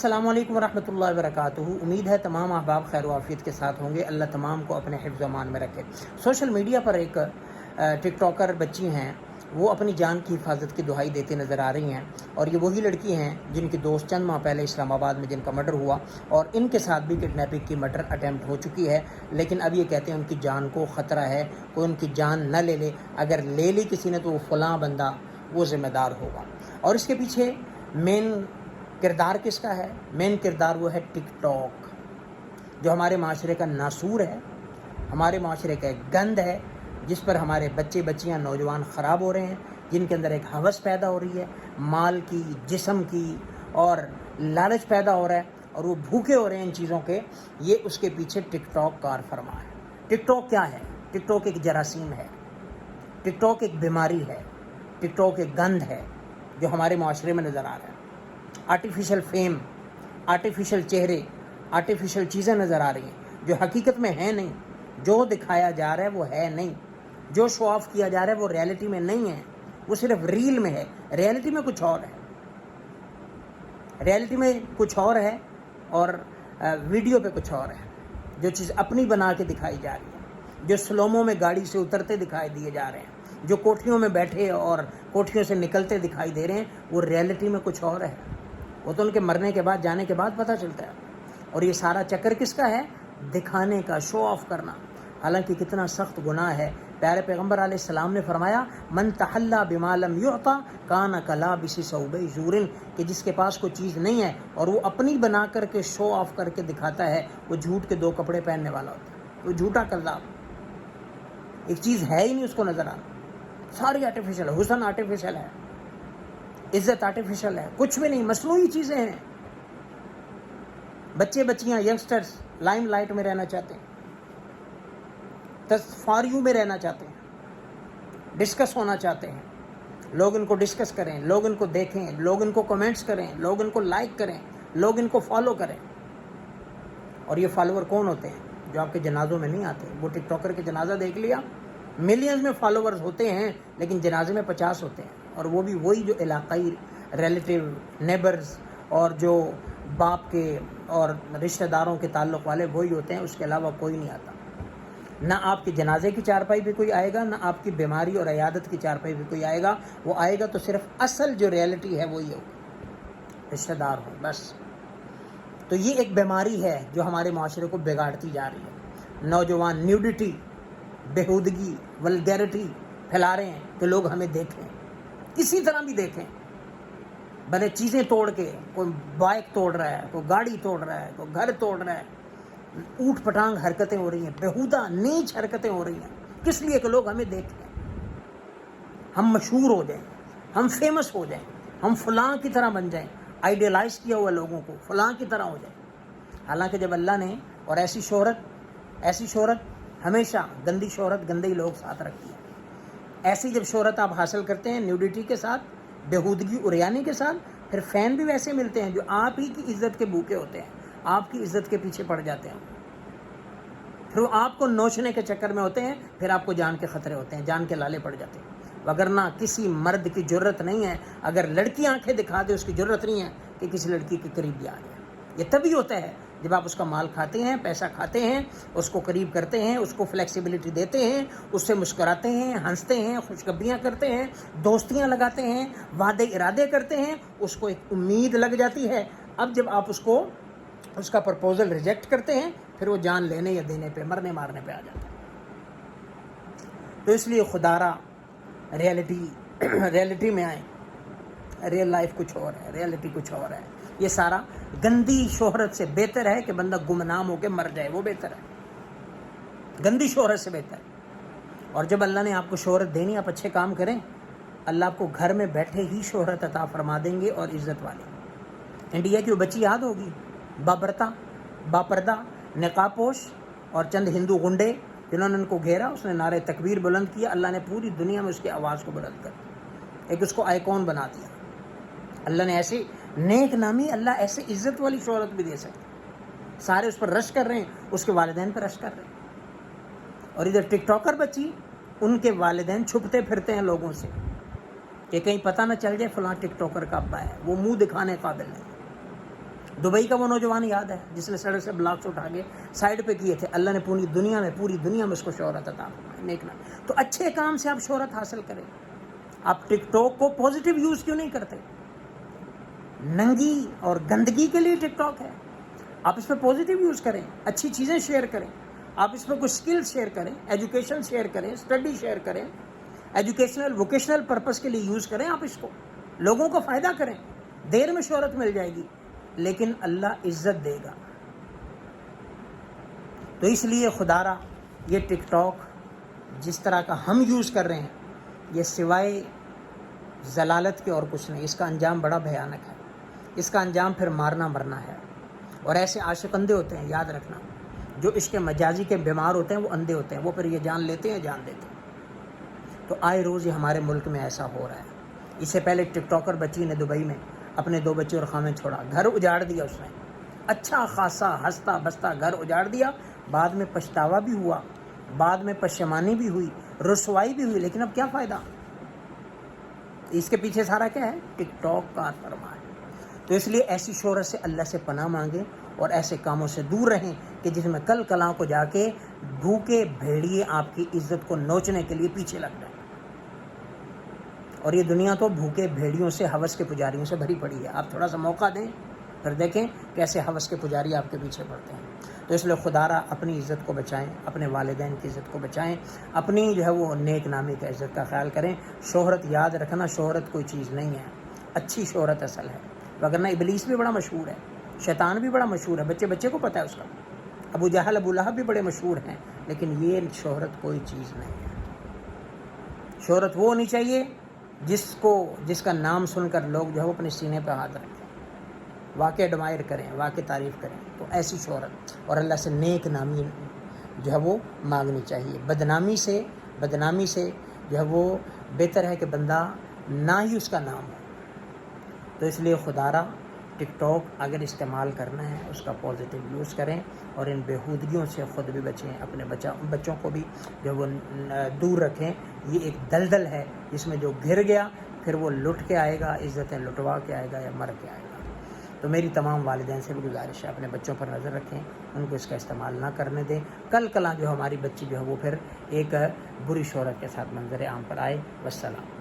السلام علیکم ورحمۃ اللہ وبرکاتہ۔ امید ہے تمام احباب خیر و عافیت کے ساتھ ہوں گے، اللہ تمام کو اپنے حفظ و امان میں رکھے۔ سوشل میڈیا پر ایک ٹک ٹاکر بچی ہیں، وہ اپنی جان کی حفاظت کی دہائی دیتے نظر آ رہی ہیں، اور یہ وہی لڑکی ہیں جن کی دوست چند ماہ پہلے اسلام آباد میں جن کا مرڈر ہوا، اور ان کے ساتھ بھی کڈنیپنگ کی مرڈر اٹیمپٹ ہو چکی ہے، لیکن اب یہ کہتے ہیں ان کی جان کو خطرہ ہے، کوئی ان کی جان نہ لے لے، اگر لے لی کسی نے تو وہ فلاں بندہ وہ ذمہ دار ہوگا۔ اور اس کے پیچھے مین کردار کس کا ہے؟ مین کردار وہ ہے ٹک ٹاک، جو ہمارے معاشرے کا ناسور ہے، ہمارے معاشرے کا ایک گند ہے، جس پر ہمارے بچے بچیاں نوجوان خراب ہو رہے ہیں، جن کے اندر ایک ہوس پیدا ہو رہی ہے، مال کی، جسم کی، اور لالچ پیدا ہو رہا ہے، اور وہ بھوکے ہو رہے ہیں ان چیزوں کے۔ یہ اس کے پیچھے ٹک ٹاک کار فرما ہے۔ ٹک ٹاک کیا ہے؟ ٹک ٹاک ایک جراثیم ہے، ٹک ٹاک ایک بیماری ہے، ٹک ٹاک ایک گند ہے جو ہمارے معاشرے میں نظر آ رہا ہے۔ آرٹیفیشل فیم، آرٹیفیشل چہرے، آرٹیفیشل چیزیں نظر آ رہی ہیں جو حقیقت میں ہیں نہیں، جو دکھایا جا رہا ہے وہ ہے نہیں، جو شو آف کیا جا رہا ہے وہ ریئلٹی میں نہیں ہے، وہ صرف ریل میں ہے، ریئلٹی میں کچھ اور ہے، ریئلٹی میں کچھ اور ہے، اور ویڈیو پہ کچھ اور ہے۔ جو چیز اپنی بنا کے دکھائی جا رہی ہے، جو سلوموں میں گاڑی سے اترتے دکھائی دیے جا رہے ہیں، جو کوٹھیوں میں بیٹھے اور کوٹھیوں سے نکلتے دکھائی دے رہے ہیں، وہ ریئلٹی میں کچھ اور ہے، وہ تو ان کے مرنے کے بعد، جانے کے بعد پتہ چلتا ہے۔ اور یہ سارا چکر کس کا ہے؟ دکھانے کا، شو آف کرنا۔ حالانکہ کتنا سخت گناہ ہے۔ پیارے پیغمبر علیہ السلام نے فرمایا، من تحلی بما لم یعطى کان کلابس ثوب زور، کہ جس کے پاس کوئی چیز نہیں ہے اور وہ اپنی بنا کر کے شو آف کر کے دکھاتا ہے، وہ جھوٹ کے دو کپڑے پہننے والا ہوتا ہے، وہ جھوٹا کذاب، ایک چیز ہے ہی نہیں اس کو نظر آنا، ساری آرٹیفیشل ہے، حسن آرٹیفیشل ہے، عزت آرٹیفیشل ہے، کچھ بھی نہیں، مصنوعی چیزیں ہیں۔ بچے بچیاں، ینگسٹرز لائم لائٹ میں رہنا چاہتے ہیں، فار یو میں رہنا چاہتے ہیں، ڈسکس ہونا چاہتے ہیں، لوگ ان کو ڈسکس کریں، لوگ ان کو دیکھیں، لوگ ان کو کمنٹس کریں، لوگ ان کو لائک کریں، لوگ ان کو فالو کریں۔ اور یہ فالوور کون ہوتے ہیں؟ جو آپ کے جنازوں میں نہیں آتے۔ وہ ٹک ٹاکر کے جنازہ دیکھ لیا، ملینز میں فالوورز ہوتے ہیں، لیکن جنازے میں 50 ہوتے ہیں، اور وہ بھی وہی جو علاقائی ریلیٹیو، نیبرز، اور جو باپ کے اور رشتہ داروں کے تعلق والے وہی ہوتے ہیں، اس کے علاوہ کوئی نہیں آتا۔ نہ آپ کے جنازے کی چارپائی پہ کوئی آئے گا، نہ آپ کی بیماری اور عیادت کی چارپائی پہ کوئی آئے گا۔ وہ آئے گا تو صرف اصل جو ریئلٹی ہے وہی ہوگی، رشتہ دار ہو، بس۔ تو یہ ایک بیماری ہے جو ہمارے معاشرے کو بگاڑتی جا رہی ہے۔ نوجوان نیوڈیٹی، بےہودگی، ولگیرٹی پھیلا رہے ہیں کہ لوگ ہمیں دیکھیں، کسی طرح بھی دیکھیں، بھلے چیزیں توڑ کے، کوئی بائک توڑ رہا ہے، کوئی گاڑی توڑ رہا ہے، کوئی گھر توڑ رہا ہے، اوٹ پٹانگ حرکتیں ہو رہی ہیں، بےہودہ نیچ حرکتیں ہو رہی ہیں، کس لیے کہ لوگ ہمیں دیکھیں، ہم مشہور ہو جائیں، ہم فیمس ہو جائیں، ہم فلاں کی طرح بن جائیں، آئیڈیلائز کیا ہوا لوگوں کو فلاں کی طرح ہو جائیں۔ حالانکہ جب اللہ نے، اور ایسی شہرت ہمیشہ گندی شہرت گندے لوگ ساتھ رکھتی ہے۔ ایسی جب شہرت آپ حاصل کرتے ہیں نیوڈیٹی کے ساتھ، بےہودگی اریانی کے ساتھ، پھر فین بھی ویسے ملتے ہیں جو آپ ہی کی عزت کے بھوکے ہوتے ہیں، آپ کی عزت کے پیچھے پڑ جاتے ہیں، پھر وہ آپ کو نوچنے کے چکر میں ہوتے ہیں، پھر آپ کو جان کے خطرے ہوتے ہیں، جان کے لالے پڑ جاتے ہیں۔ وگرنہ کسی مرد کی جرت نہیں ہے، اگر لڑکی آنکھیں دکھا دے، اس کی جرت نہیں ہے کہ کسی لڑکی کے قریب بھی آ جائے۔ یہ تبھی ہوتا ہے جب آپ اس کا مال کھاتے ہیں، پیسہ کھاتے ہیں، اس کو قریب کرتے ہیں، اس کو فلیکسیبلٹی دیتے ہیں، اس سے مسکراتے ہیں، ہنستے ہیں، خوشخبریاں کرتے ہیں، دوستیاں لگاتے ہیں، وعدے ارادے کرتے ہیں، اس کو ایک امید لگ جاتی ہے۔ اب جب آپ اس کا پرپوزل ریجیکٹ کرتے ہیں، پھر وہ جان لینے یا دینے پہ، مرنے مارنے پہ آ جاتا ہے۔ تو اس لیے خدا را ریئلٹی میں آئیں، ریئل لائف کچھ اور ہے، ریئلٹی کچھ اور ہے۔ یہ سارا گندی شہرت سے بہتر ہے کہ بندہ گمنام ہو کے مر جائے، وہ بہتر ہے، گندی شہرت سے بہتر ہے۔ اور جب اللہ نے آپ کو شہرت دینی، آپ اچھے کام کریں، اللہ آپ کو گھر میں بیٹھے ہی شہرت عطا فرما دیں گے، اور عزت والی۔ انڈیا کی وہ بچی یاد ہوگی، بابرتا، باپردہ، نقاب پوش، اور چند ہندو گنڈے جنہوں نے ان کو گھیرا، اس نے نعرہ تکبیر بلند کیا، اللہ نے پوری دنیا میں اس کی آواز کو بلند کر دیا، ایک اس کو آئیکن بنا دیا۔ اللہ نے ایسی نیک نامی، اللہ ایسے عزت والی شہرت بھی دے سکتے۔ سارے اس پر رش کر رہے ہیں، اس کے والدین پر رش کر رہے ہیں، اور ادھر ٹک ٹاکر بچی، ان کے والدین چھپتے پھرتے ہیں لوگوں سے کہ کہیں پتہ نہ چل جائے فلاں ٹک ٹاکر کا ابا ہے، وہ منہ دکھانے قابل نہیں۔ دبئی کا وہ نوجوان یاد ہے جس نے سڑک سے بلاکس اٹھا کے سائڈ پہ کیے تھے، اللہ نے پوری دنیا میں اس کو شہرت عطا فرمائی، نیک نام. تو اچھے کام سے آپ شہرت حاصل کریں. آپ ٹک ٹاک کو پازیٹیو یوز کیوں نہیں کرتے؟ ننگی اور گندگی کے لیے ٹک ٹاک ہے. آپ اس پہ پازیٹیو یوز کریں، اچھی چیزیں شیئر کریں. آپ اس پہ کوئی اسکل شیئر کریں، ایجوکیشن شیئر کریں، اسٹڈی شیئر کریں، ایجوکیشنل ووکیشنل پرپس کے لیے یوز کریں. آپ اس کو لوگوں کو فائدہ کریں. دیر میں شہرت مل جائے گی لیکن اللہ عزت دے گا. تو اس لیے خدا را یہ ٹک ٹاک جس طرح کا ہم یوز کر رہے ہیں یہ سوائے ضلالت کے اور کچھ نہیں. اس کا انجام بڑا بھیانک ہے. اس کا انجام پھر مارنا مرنا ہے. اور ایسے عاشق اندھے ہوتے ہیں، یاد رکھنا، جو عشق مجازی کے بیمار ہوتے ہیں وہ اندھے ہوتے ہیں، وہ پھر یہ جان لیتے ہیں، جان دیتے ہیں. تو آئے روز یہ ہمارے ملک میں ایسا ہو رہا ہے. اس سے پہلے ٹک ٹاکر بچی نے دبئی میں اپنے 2 بچے اور خامن چھوڑا، گھر اجاڑ دیا اس نے، اچھا خاصا ہنستا بستا گھر اجاڑ دیا. بعد میں پچھتاوا بھی ہوا، بعد میں پشیمانی بھی ہوئی، رسوائی بھی ہوئی، لیکن اب کیا فائدہ؟ اس کے پیچھے سارا کیا ہے؟ ٹک ٹاک کا فرمان ہے. تو اس لیے ایسی شہرت سے اللہ سے پناہ مانگیں اور ایسے کاموں سے دور رہیں کہ جس میں کل کلاں کو جا کے بھوکے بھیڑیے آپ کی عزت کو نوچنے کے لیے پیچھے لگ جائیں. اور یہ دنیا تو بھوکے بھیڑیوں سے، ہوس کے پجاریوں سے بھری پڑی ہے. آپ تھوڑا سا موقع دیں پھر دیکھیں کیسے ہوس کے پجاری آپ کے پیچھے پڑتے ہیں. تو اس لیے خدا را اپنی عزت کو بچائیں، اپنے والدین کی عزت کو بچائیں، اپنی جو ہے وہ نیک نامی کا عزت کا خیال کریں. شہرت یاد رکھنا، شہرت کوئی چیز نہیں ہے، اچھی شہرت اصل ہے. وگرنہ ابلیس بھی بڑا مشہور ہے، شیطان بھی بڑا مشہور ہے، بچے کو پتہ ہے اس کا. ابو جہل ابو لہب بھی بڑے مشہور ہیں، لیکن یہ شہرت کوئی چیز نہیں ہے. شہرت وہ ہونی چاہیے جس کا نام سن کر لوگ جو ہے وہ اپنے سینے پہ ہاتھ رکھیں، واقع ایڈمائر کریں، واقع تعریف کریں. تو ایسی شہرت اور اللہ سے نیک نامی جو ہے وہ مانگنی چاہیے. بدنامی سے جو ہے وہ بہتر ہے کہ بندہ نہ ہی اس کا نام ہو. تو اس لیے خدا را ٹک ٹاک اگر استعمال کرنا ہے اس کا پازیٹیو یوز کریں اور ان بیہودگیوں سے خود بھی بچیں، اپنے بچوں کو بھی جو وہ دور رکھیں. یہ ایک دلدل ہے جس میں جو گر گیا پھر وہ لٹ کے آئے گا، عزتیں لٹوا کے آئے گا یا مر کے آئے گا. تو میری تمام والدین سے بھی گزارش ہے اپنے بچوں پر نظر رکھیں، ان کو اس کا استعمال نہ کرنے دیں. کل کلاں جو ہماری بچی جو ہے وہ پھر ایک بری شہرت کے ساتھ منظر عام پر آئے. والسلام.